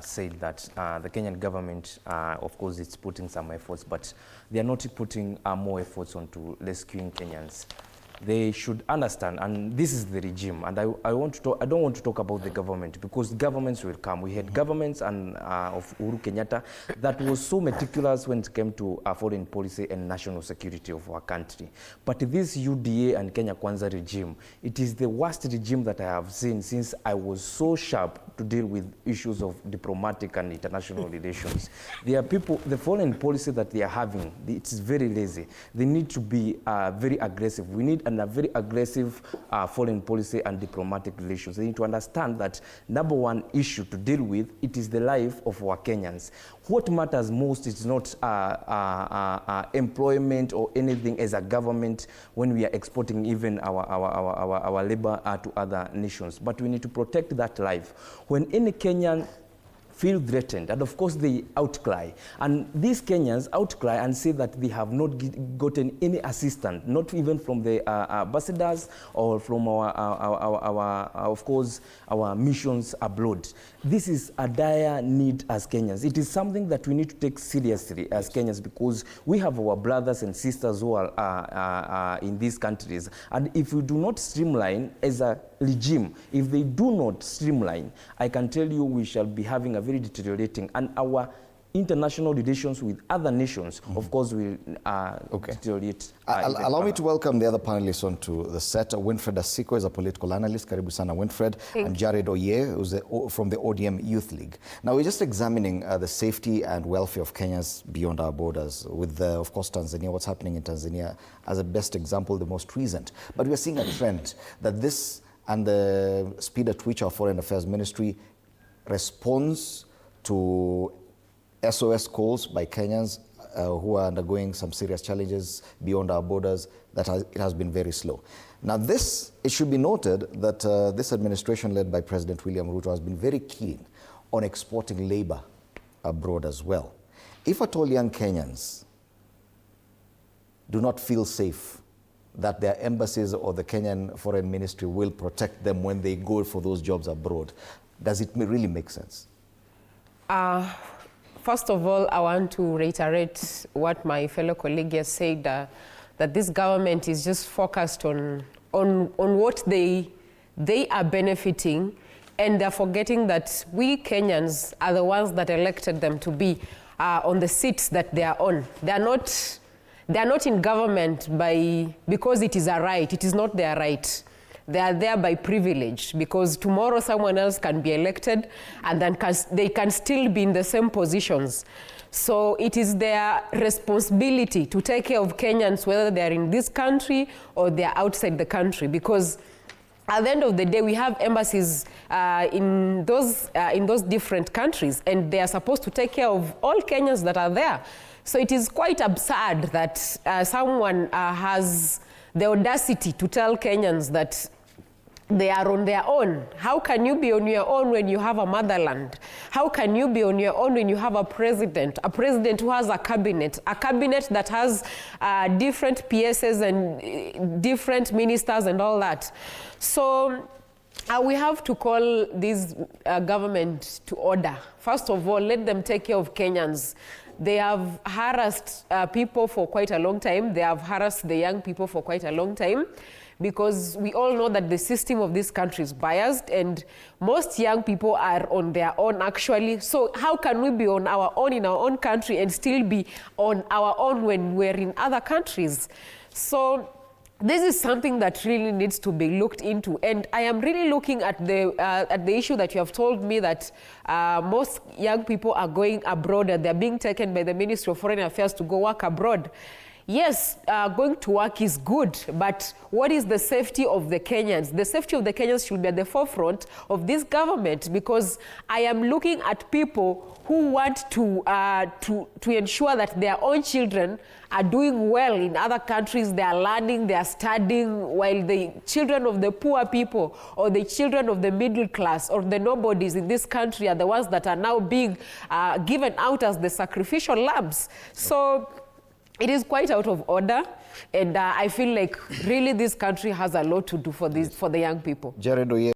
said that the Kenyan government, of course, it's putting some efforts, but they are not putting more efforts onto rescuing Kenyans. They should understand, and this is the regime, and I don't want to talk about the government, because governments will come. We had governments and of Uhuru Kenyatta that was so meticulous when it came to foreign policy and national security of our country. But this UDA and Kenya Kwanza regime, it is the worst regime that I have seen since I was so sharp to deal with issues of diplomatic and international relations. There are people, the foreign policy that they are having, it's very lazy. They need to be very aggressive. We need a very aggressive foreign policy and diplomatic relations. They need to understand that number one issue to deal with, it is the life of our Kenyans. What matters most is not employment or anything as a government when we are exporting even our labor to other nations. But we need to protect that life. When any Kenyan feel threatened, and of course they outcry. And these Kenyans outcry and say that they have not gotten any assistance, not even from the ambassadors or from of course, our missions abroad. This is a dire need as Kenyans. It is something that we need to take seriously as Kenyans, because we have our brothers and sisters who are in these countries. And if we do not streamline as a regime, if they do not streamline, I can tell you we shall be having a very deteriorating, and our international relations with other nations, of course, will deteriorate. Allow me to welcome the other panelists onto the set. Winfred Asiko is a political analyst. Karibu sana, Winfred. And Jared Oye, who's from the ODM Youth League. Now, we're just examining the safety and welfare of Kenyans beyond our borders, with, of course, Tanzania, what's happening in Tanzania as a best example, the most recent. But we're seeing a trend that this and the speed at which our Foreign Affairs Ministry responds to SOS calls by Kenyans who are undergoing some serious challenges beyond our borders, it has been very slow. Now it should be noted that this administration led by President William Ruto has been very keen on exporting labor abroad as well. If at all young Kenyans do not feel safe that their embassies or the Kenyan Foreign Ministry will protect them when they go for those jobs abroad, does it really make sense? First of all, I want to reiterate what my fellow colleague has said, that this government is just focused on what they are benefiting, and they're forgetting that we Kenyans are the ones that elected them to be on the seats that they are on. They are not in government because it is a right. It is not their right. They are there by privilege, because tomorrow someone else can be elected and then they can still be in the same positions. So it is their responsibility to take care of Kenyans, whether they are in this country or they are outside the country, because at the end of the day, we have embassies in those different countries, and they are supposed to take care of all Kenyans that are there. So it is quite absurd that someone has the audacity to tell Kenyans that they are on their own. How can you be on your own when you have a motherland? How can you be on your own when you have a president who has a cabinet that has different PSs and different ministers and all that? So we have to call this government to order. First of all, let them take care of Kenyans. They have harassed people for quite a long time. They have harassed the young people for quite a long time, because we all know that the system of this country is biased, and most young people are on their own actually. So how can we be on our own in our own country and still be on our own when we're in other countries? So this is something that really needs to be looked into, and I am really looking at the issue that you have told me, that most young people are going abroad and they're being taken by the Ministry of Foreign Affairs to go work abroad. Yes, going to work is good, but what is the safety of the Kenyans? The safety of the Kenyans should be at the forefront of this government, because I am looking at people who want to ensure that their own children are doing well in other countries. They are learning, they are studying, while the children of the poor people or the children of the middle class or the nobodies in this country are the ones that are now being given out as the sacrificial lambs. So it is quite out of order, and I feel like really this country has a lot to do for the young people. Jared Oye.